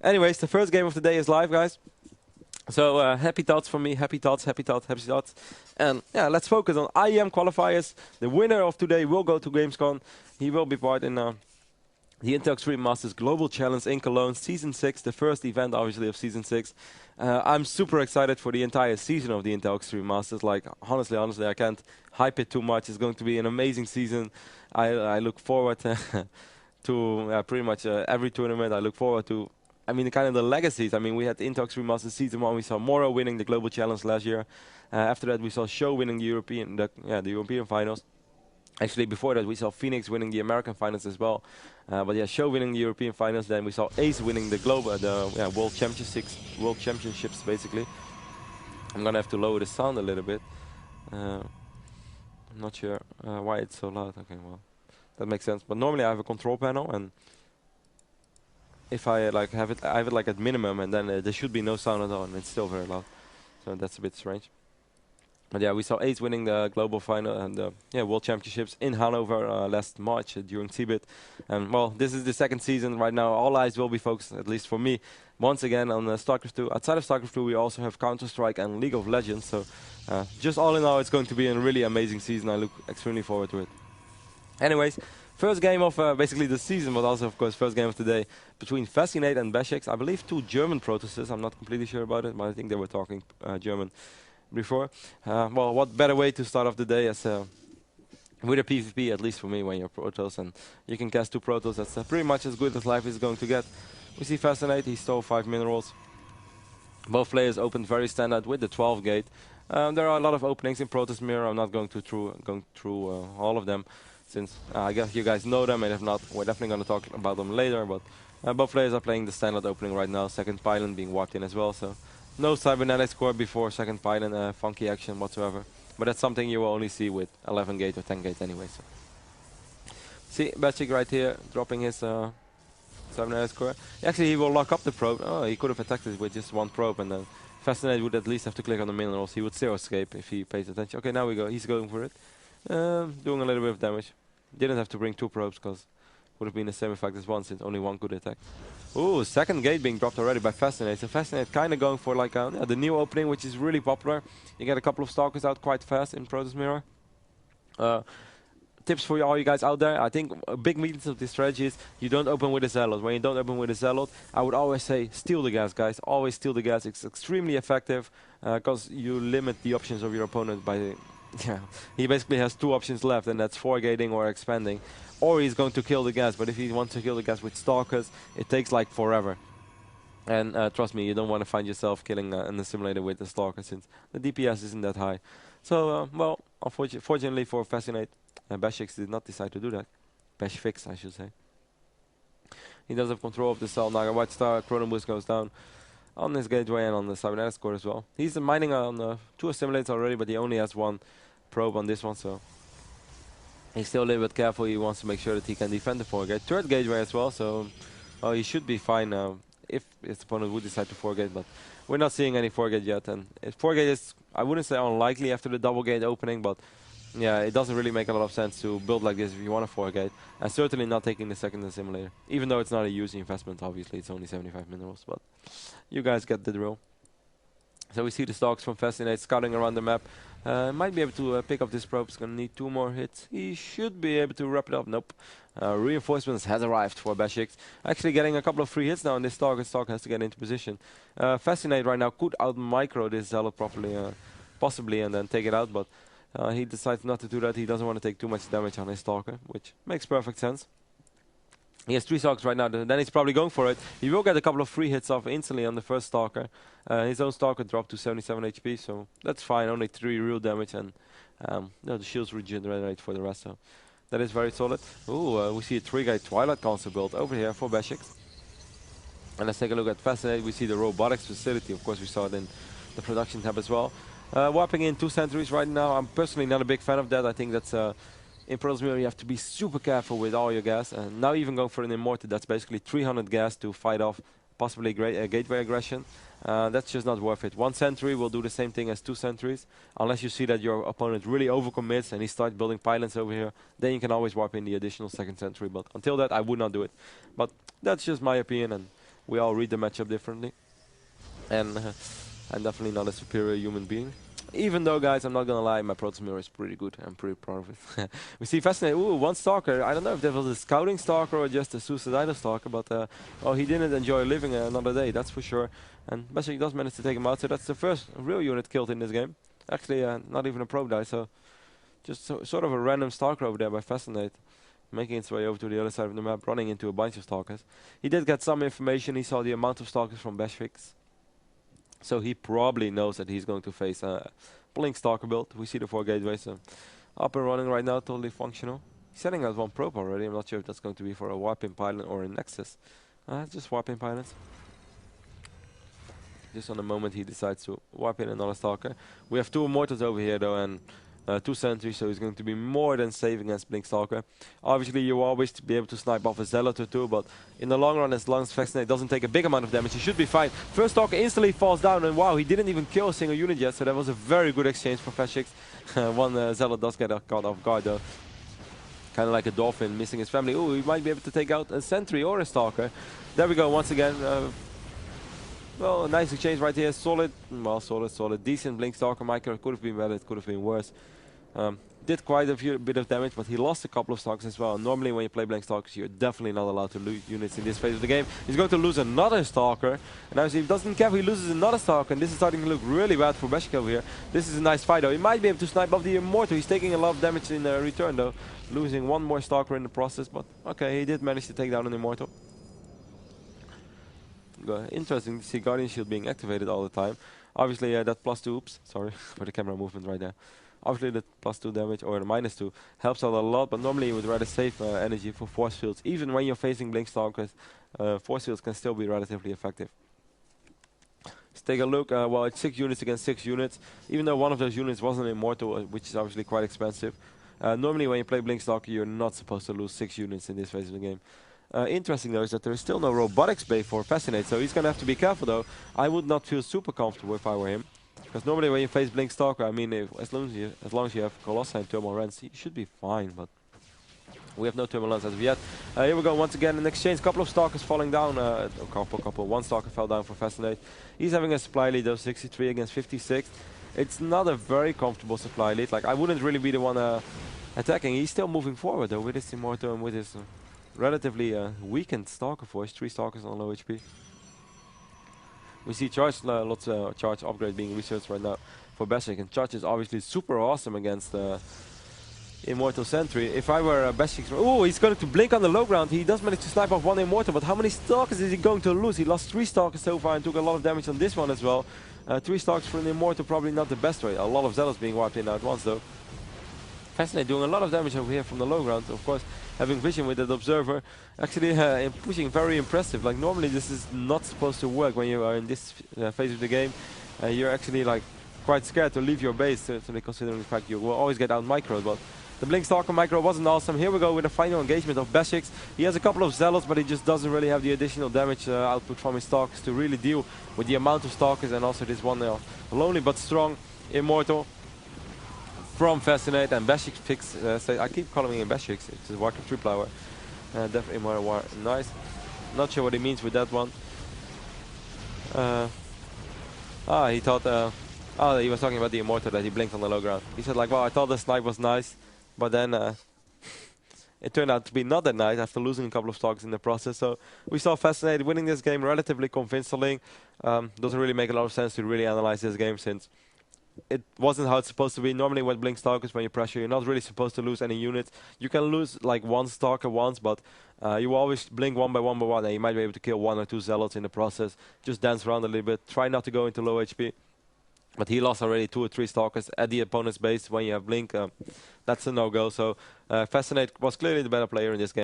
Anyways, the first game of the day is live, guys. So happy thoughts for me, happy thoughts. And yeah, let's focus on IEM qualifiers. The winner of today will go to Gamescom. He will be part in the Intel Extreme Masters Global Challenge in Cologne, Season 6, the first event, obviously, of Season 6. I'm super excited for the entire season of the Intel Extreme Masters. Like, honestly, I can't hype it too much. It's going to be an amazing season. I look forward to pretty much every tournament. I look forward to, kind of the legacies. We had the Intel Extreme Masters Season 1. We saw Moro winning the Global Challenge last year. After that, we saw Show winning the European finals. Actually, before that, we saw Phoenix winning the American finals as well. But yeah, Show winning the European finals. Then we saw Ace winning the World Championships, basically. I'm gonna have to lower the sound a little bit. I'm not sure why it's so loud. Okay, well, that makes sense. But normally I have a control panel, and if I have it like at minimum, and then there should be no sound at all, and it's still very loud. So that's a bit strange. But yeah, we saw Ace winning the global final and World Championships in Hanover last March during CeBIT. And well, this is the second season right now. All eyes will be focused, at least for me, once again on StarCraft 2. Outside of StarCraft 2, we also have Counter-Strike and League of Legends. So just all in all, it's going to be a really amazing season. I look extremely forward to it. Anyways, first game of basically the season, but also, of course, first game of the day between FaZiNaTe and Bashfix. I believe two German protesters. I'm not completely sure about it, but I think they were talking German before. Well, what better way to start off the day as with a PvP, at least for me, when you're Protoss and you can cast two Protoss. That's pretty much as good as life is going to get. We see FaZiNaTe, he stole 5 minerals. Both players opened very standard with the 12 gate. There are a lot of openings in Protoss Mirror. I'm not going through all of them, since I guess you guys know them, and if not, we're definitely going to talk about them later. But both players are playing the standard opening right now, second pylon being walked in as well. So no cybernetics score before second pylon, funky action whatsoever. But that's something you will only see with 11 gate or 10 gate anyway. So see Bashfix right here dropping his cybernetics score. Actually, he will lock up the probe. Oh, he could have attacked it with just one probe, and then FaZiNaTe would at least have to click on the minerals. He would zero escape if he pays attention. Okay, now we go. He's going for it. Doing a little bit of damage. Didn't have to bring two probes because would have been the same effect as one, since only one could attack. Ooh, second gate being dropped already by FaZiNaTe. So FaZiNaTe kind of going for like the new opening, which is really popular. You get a couple of Stalkers out quite fast in Protoss Mirror. Tips for all you guys out there. I think a big means of this strategy is you don't open with a Zealot. When you don't open with a Zealot, I would always say steal the gas, guys. Always steal the gas. It's extremely effective because you limit the options of your opponent by... Yeah, he basically has two options left, and that's four-gating or expanding. Or he's going to kill the gas, but if he wants to kill the gas with Stalkers, it takes like forever. And trust me, you don't want to find yourself killing in the simulator with the Stalker, since the DPS isn't that high. So, well, fortunately for FaZiNaTe, Bashfix did not decide to do that. Bashfix, I should say. He does have control of the cell. Naga White Star, Chrono Boost goes down on his gateway and on the cybernetics core as well. He's mining on two simulators already, but he only has one probe on this one, so he's still a little bit careful. He wants to make sure that he can defend the 4-gate. Third gateway as well, so he should be fine if his opponent would decide to 4-gate, but we're not seeing any 4-gate yet. And 4-gate is, I wouldn't say unlikely after the double gate opening, but yeah, it doesn't really make a lot of sense to build like this if you want a 4-gate, and certainly not taking the second simulator. Even though it's not a huge investment, obviously, it's only 75 minerals, but you guys get the drill. So we see the Stalks from FaZiNaTe scouting around the map. Might be able to pick up this probe. He's going to need 2 more hits. He should be able to wrap it up. Nope. Reinforcements has arrived for Bashfix. Actually getting a couple of free hits now on this Stalker. Stalker has to get into position. FaZiNaTe right now could out-micro this Zealot properly, possibly, and then take it out, but he decides not to do that. He doesn't want to take too much damage on his Stalker, which makes perfect sense. He has 3 Stalkers right now, then he's probably going for it. He will get a couple of free hits off instantly on the first Stalker. His own Stalker dropped to 77 HP, so that's fine. Only 3 real damage, and the shields regenerate for the rest, so that is very solid. Ooh, we see a 3-gate Twilight Council build over here for Bashfix. And let's take a look at FaZiNaTe. We see the robotics facility. Of course, we saw it in the production tab as well. Warping in 2 sentries right now. I'm personally not a big fan of that. I think that's... in Protoss Mirror, you have to be super careful with all your gas, and now even going for an Immortal, that's basically 300 gas to fight off possibly gateway aggression. That's just not worth it. 1 sentry will do the same thing as 2 sentries, unless you see that your opponent really overcommits and he starts building pylons over here. Then you can always warp in the additional 2nd sentry, but until that, I would not do it. But that's just my opinion, and We all read the matchup differently. And I'm definitely not a superior human being. Even though, guys, I'm not gonna lie, my Protoss mirror is pretty good. I'm pretty proud of it. We see FaZiNaTe. Ooh, one stalker. I don't know if that was a scouting stalker or just a suicidal stalker, but well, he didn't enjoy living another day, that's for sure. And Bashfix does manage to take him out, so that's the first real unit killed in this game. Actually, not even a probe die, so just sort of a random stalker over there by FaZiNaTe, making its way over to the other side of the map, running into a bunch of stalkers. He did get some information. He saw the amount of stalkers from Bashfix. So he probably knows that he's going to face a Blink Stalker build. We see the 4 gateways up and running right now, totally functional. He's setting out one probe already. I'm not sure if that's going to be for a Warping Pilot or a Nexus. Just Warping Pilots. Just on the moment he decides to warp in another Stalker. We have 2 Immortals over here though, and 2 sentries, so he's going to be more than safe against Blink Stalker. Obviously, you always be able to snipe off a Zealot or 2, but in the long run, as long as FaZiNaTe doesn't take a big amount of damage, he should be fine. First Stalker instantly falls down, and wow, he didn't even kill a single unit yet, so that was a very good exchange for FaZiNaTe. One Zealot does get caught off guard though. Kind of like a dolphin missing his family. Ooh, he might be able to take out a sentry or a Stalker. There we go, once again. Well, a nice exchange right here. Solid, well, solid. Decent Blink Stalker micro. Could have been better, it could have been worse. Did quite a bit of damage, but he lost a couple of Stalkers as well. Normally when you play Blank Stalkers, you're definitely not allowed to lose units in this phase of the game. He's going to lose another Stalker. And now if he doesn't care, he loses another Stalker. And this is starting to look really bad for Bashfix over here. This is a nice fight though. He might be able to snipe off the Immortal. He's taking a lot of damage in return though. Losing one more Stalker in the process, but okay, he did manage to take down an Immortal. Interesting to see Guardian Shield being activated all the time. Obviously that +2, oops, sorry for the camera movement right there. Obviously the +2 damage or the -2 helps out a lot, but normally you would rather save energy for force fields. Even when you're facing Blink Stalkers, force fields can still be relatively effective. Let's take a look. Well, it's 6 units against 6 units. Even though one of those units was an Immortal, which is obviously quite expensive. Normally when you play Blink Stalker, you're not supposed to lose 6 units in this phase of the game. Interesting though is that there is still no robotics bay for FaZiNaTe, so he's gonna have to be careful though. I would not feel super comfortable if I were him, because normally when you face Blink Stalker, I mean, as long as you have Colossi and Thermal Rents, you should be fine. But we have no Thermal Lens as of yet. Here we go once again in exchange. Couple of Stalkers falling down. One Stalker fell down for FaZiNaTe. He's having a supply lead though, 63 against 56. It's not a very comfortable supply lead. Like I wouldn't really be the one attacking. He's still moving forward though with his Immortal and with his relatively weakened Stalker force, 3 Stalkers on low HP. We see charge, lots of charge upgrade being researched right now for Bashfix, and charge is obviously super awesome against Immortal Sentry. If I were Bashfix, oh, he's going to blink on the low ground. He does manage to snipe off one Immortal, but how many Stalkers is he going to lose? He lost 3 Stalkers so far and took a lot of damage on this one as well. 3 Stalkers for an Immortal, probably not the best way. A lot of Zealots being wiped in at once though. FaZiNaTe doing a lot of damage over here from the low ground. Of course, having vision with that observer, actually pushing very impressive. Like normally this is not supposed to work when you are in this phase of the game. You're actually like quite scared to leave your base, certainly considering the fact you will always get out microed. But the Blink Stalker micro wasn't awesome. Here we go with the final engagement of Bashfix. He has a couple of Zealots, but he just doesn't really have the additional damage output from his Stalkers to really deal with the amount of Stalkers, and also this one lonely but strong Immortal from FaZiNaTe. And Bashfix, I keep calling him Bashfix, it's a Warcraft 3 player. Definitely more nice. Not sure what he means with that one. He thought, he was talking about the Immortal that he blinked on the low ground. He said like, well, I thought the snipe was nice, but then it turned out to be not that nice after losing a couple of Stalkers in the process. So we saw FaZiNaTe winning this game relatively convincingly. Doesn't really make a lot of sense to really analyze this game, since it wasn't how it's supposed to be. Normally with Blink Stalkers, when you pressure, you're not really supposed to lose any units. You can lose like 1 Stalker once, but you always blink one by one, and you might be able to kill 1 or 2 Zealots in the process. Just dance around a little bit, try not to go into low HP. But he lost already 2 or 3 Stalkers at the opponent's base when you have Blink. That's a no-go, so FaZiNaTe was clearly the better player in this game.